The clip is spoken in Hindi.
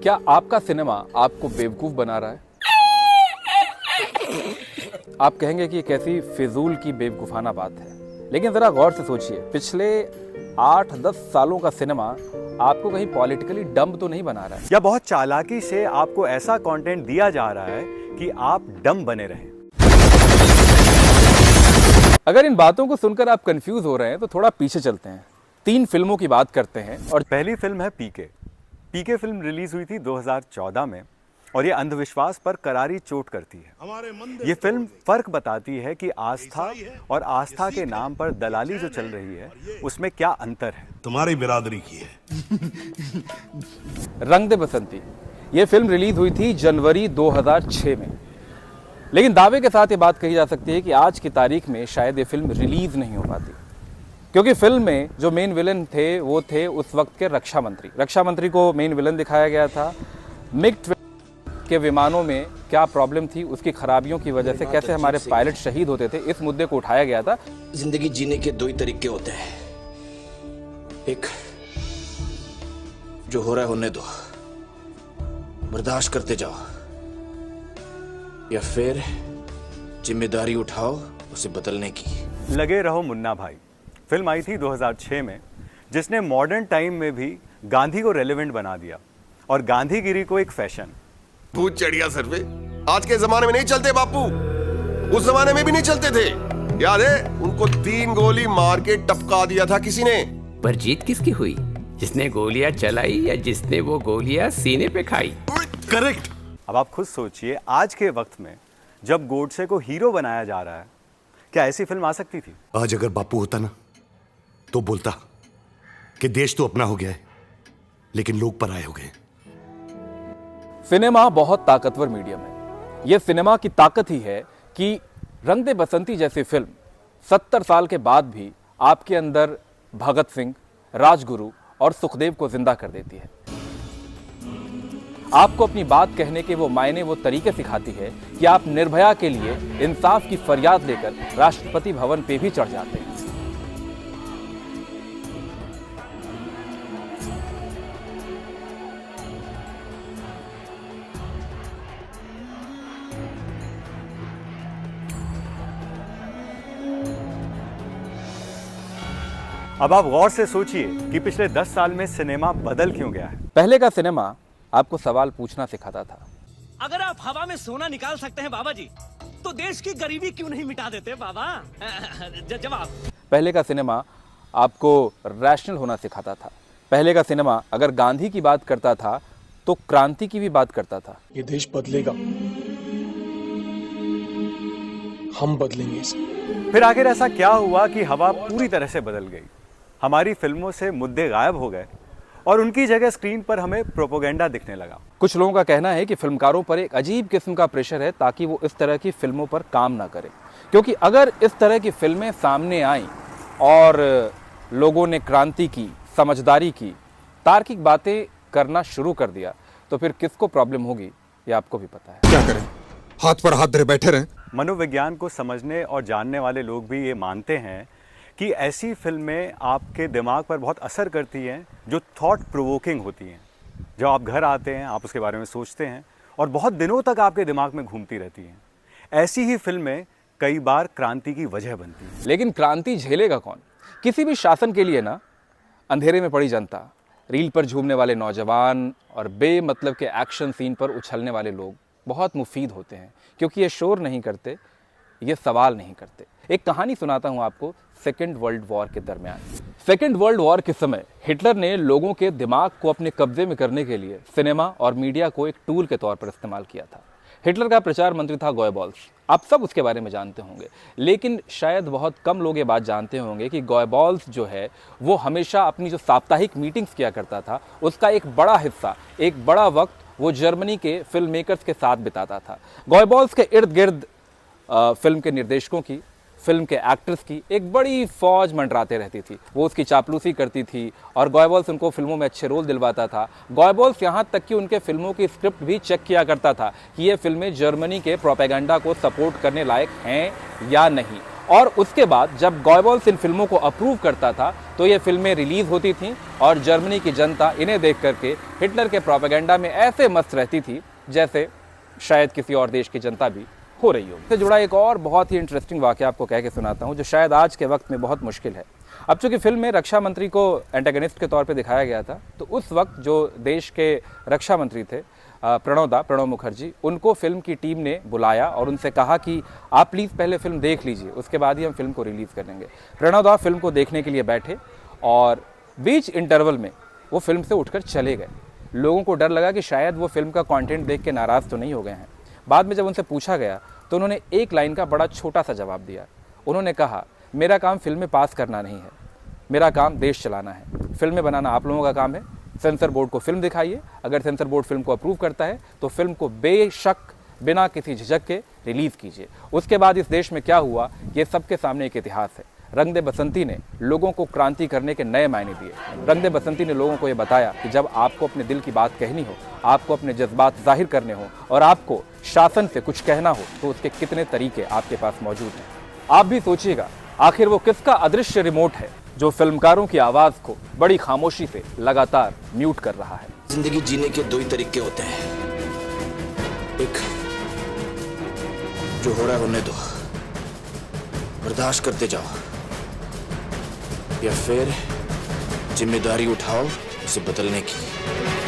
क्या आपका सिनेमा आपको बेवकूफ बना रहा है? आप कहेंगे कि ये कैसी फिजूल की बेवकूफाना बात है, लेकिन जरा गौर से सोचिए, पिछले 8-10 सालों का सिनेमा आपको कहीं पॉलिटिकली डम्ब तो नहीं बना रहा है, या बहुत चालाकी से आपको ऐसा कंटेंट दिया जा रहा है कि आप डम्ब बने रहें। अगर इन बातों को सुनकर आप कंफ्यूज हो रहे हैं तो थोड़ा पीछे चलते हैं, 3 फिल्मों की बात करते हैं। और पहली फिल्म है पीके। पीके फिल्म रिलीज हुई थी 2014 में और ये अंधविश्वास पर करारी चोट करती है। ये फिल्म फर्क बताती है कि आस्था और आस्था के नाम पर दलाली जो चल रही है उसमें क्या अंतर है। तुम्हारी बिरादरी की है। रंग दे बसंती, ये फिल्म रिलीज हुई थी जनवरी 2006 में, लेकिन दावे के साथ ये बात कही जा सकती है कि आज की तारीख में शायद ये फिल्म रिलीज नहीं हो पाती, क्योंकि फिल्म में जो मेन विलन थे वो थे उस वक्त के रक्षा मंत्री। रक्षा मंत्री को मेन विलन दिखाया गया था। मिग के विमानों में क्या प्रॉब्लम थी, उसकी खराबियों की वजह से कैसे हमारे पायलट शहीद होते थे, इस मुद्दे को उठाया गया था। जिंदगी जीने के 2 ही तरीके होते हैं, एक जो हो रहा है होने दो, बर्दाश्त करते जाओ, या फिर जिम्मेदारी उठाओ उसे बदलने की। लगे रहो मुन्ना भाई फिल्म आई थी 2006 में, जिसने मॉडर्न टाइम में भी गांधी को रेलेवेंट बना दिया और गांधीगिरी को एक फैशन। भूत चढ़िया सर पे आज के जमाने में नहीं चलते बापू, उस जमाने में भी नहीं चलते थे। याद है उनको 3 गोली मार के टपका दिया था किसी ने। पर जीत किसकी हुई, जिसने गोलियां चलाई या जिसने वो गोलियां सीने पे खाई? करेक्ट। अब आप खुद सोचिए, आज के वक्त में जब गोडसे को हीरो बनाया जा रहा है, क्या ऐसी फिल्म आ सकती थी? आज अगर बापू होता ना तो बोलता कि देश तो अपना हो गया है लेकिन लोग पराये हो गए। सिनेमा बहुत ताकतवर मीडियम है। यह सिनेमा की ताकत ही है कि रंग दे बसंती जैसी फिल्म 70 साल के बाद भी आपके अंदर भगत सिंह, राजगुरु और सुखदेव को जिंदा कर देती है। आपको अपनी बात कहने के वो मायने, वो तरीके सिखाती है कि आप निर्भया के लिए इंसाफ की फरियाद लेकर राष्ट्रपति भवन पे भी चढ़ जाते हैं। अब आप गौर से सोचिए कि पिछले 10 साल में सिनेमा बदल क्यों गया है। पहले का सिनेमा आपको सवाल पूछना सिखाता था। अगर आप हवा में सोना निकाल सकते हैं बाबा जी, तो देश की गरीबी क्यों नहीं मिटा देते बाबा? जवाब। पहले का सिनेमा आपको रैशनल होना सिखाता था। पहले का सिनेमा अगर गांधी की बात करता था तो क्रांति की भी बात करता था। ये देश बदलेगा, हम बदलेंगे इसे। फिर आखिर ऐसा क्या हुआ कि हवा पूरी तरह से बदल गई? हमारी फिल्मों से मुद्दे गायब हो गए और उनकी जगह स्क्रीन पर हमें प्रोपोगेंडा दिखने लगा। कुछ लोगों का कहना है कि फिल्मकारों पर एक अजीब किस्म का प्रेशर है ताकि वो इस तरह की फिल्मों पर काम ना करें, क्योंकि अगर इस तरह की फिल्में सामने आईं और लोगों ने क्रांति की, समझदारी की, तार्किक बातें करना शुरू कर दिया तो फिर किसको प्रॉब्लम होगी ये आपको भी पता है। क्या करें, हाथ पर हाथ धरे बैठे रहें? मनोविज्ञान को समझने और जानने वाले लोग भी ये मानते हैं कि ऐसी फिल्में आपके दिमाग पर बहुत असर करती हैं जो थॉट प्रोवोकिंग होती हैं। जब आप घर आते हैं आप उसके बारे में सोचते हैं और बहुत दिनों तक आपके दिमाग में घूमती रहती हैं। ऐसी ही फिल्में कई बार क्रांति की वजह बनती हैं। लेकिन क्रांति झेलेगा कौन? किसी भी शासन के लिए ना अंधेरे में पड़ी जनता, रील पर झूमने वाले नौजवान और बेमतलब के एक्शन सीन पर उछलने वाले लोग बहुत मुफीद होते हैं, क्योंकि ये शोर नहीं करते, ये सवाल नहीं करते। एक कहानी सुनाता हूं आपको। सेकेंड वर्ल्ड वॉर के दरमियान, सेकेंड वर्ल्ड वॉर के समय हिटलर ने लोगों के दिमाग को अपने कब्जे में करने के लिए सिनेमा और मीडिया को एक टूल के तौर पर इस्तेमाल किया था। हिटलर का प्रचार मंत्री था गोयबॉल्स। आप सब उसके बारे में जानते होंगे, लेकिन शायद बहुत कम लोग ये बात जानते होंगे कि गोयबॉल्स जो है वो हमेशा अपनी जो साप्ताहिक मीटिंग्स किया करता था उसका एक बड़ा हिस्सा, एक बड़ा वक्त वो जर्मनी के फिल्म मेकर्स के साथ बिताता था। गोयबॉल्स के इर्द गिर्द फिल्म के निर्देशकों की, फिल्म के एक्टर्स की एक बड़ी फौज मंडराते रहती थी। वो उसकी चापलूसी करती थी और गोयबॉल्स उनको फिल्मों में अच्छे रोल दिलवाता था। गोयबॉल्स यहाँ तक कि उनके फिल्मों की स्क्रिप्ट भी चेक किया करता था कि ये फिल्में जर्मनी के प्रोपेगेंडा को सपोर्ट करने लायक हैं या नहीं। और उसके बाद जब गॉयबल्स इन फिल्मों को अप्रूव करता था तो ये फिल्में रिलीज होती थीं और जर्मनी की जनता इन्हें देख करके हिटलर के प्रोपेगेंडा में ऐसे मस्त रहती थी जैसे शायद किसी और देश की जनता भी हो रही हो। इससे जुड़ा एक और बहुत ही इंटरेस्टिंग वाक़या आपको कह के सुनाता हूँ जो शायद आज के वक्त में बहुत मुश्किल है। अब चूंकि फिल्म में रक्षा मंत्री को एंटेगनिस्ट के तौर पे दिखाया गया था, तो उस वक्त जो देश के रक्षा मंत्री थे प्रणव मुखर्जी, उनको फिल्म की टीम ने बुलाया और उनसे कहा कि आप प्लीज़ पहले फिल्म देख लीजिए, उसके बाद ही हम फिल्म को रिलीज़ करेंगे। प्रणव फिल्म को देखने के लिए बैठे और बीच इंटरवल में वो फिल्म से उठकर चले गए। लोगों को डर लगा कि शायद वो फिल्म का कंटेंट देख के नाराज़ तो नहीं हो गए हैं। बाद में जब उनसे पूछा गया तो उन्होंने एक लाइन का बड़ा छोटा सा जवाब दिया। उन्होंने कहा, मेरा काम फिल्में पास करना नहीं है, मेरा काम देश चलाना है। फिल्में बनाना आप लोगों का काम है। सेंसर बोर्ड को फिल्म दिखाइए, अगर सेंसर बोर्ड फिल्म को अप्रूव करता है तो फिल्म को बेशक बिना किसी झिझक के रिलीज़ कीजिए। उसके बाद इस देश में क्या हुआ ये सबके सामने एक इतिहास है। रंग दे बसंती ने लोगों को क्रांति करने के नए मायने दिए। रंग दे बसंती ने लोगों को ये बताया कि जब आपको अपने दिल की बात कहनी हो, आपको अपने जज्बात जाहिर करने हो और आपको शासन से कुछ कहना हो तो उसके कितने तरीके आपके पास मौजूद हैं। आप भी सोचिएगा आखिर वो किसका अदृश्य रिमोट है जो फिल्मकारों की आवाज़ को बड़ी खामोशी से लगातार म्यूट कर रहा है। जिंदगी जीने के दो ही तरीके होते हैं, एक जो हो रहा है होने दो, बर्दाश्त करते जाओ, या फिर जिम्मेदारी उठाओ उसे बदलने की।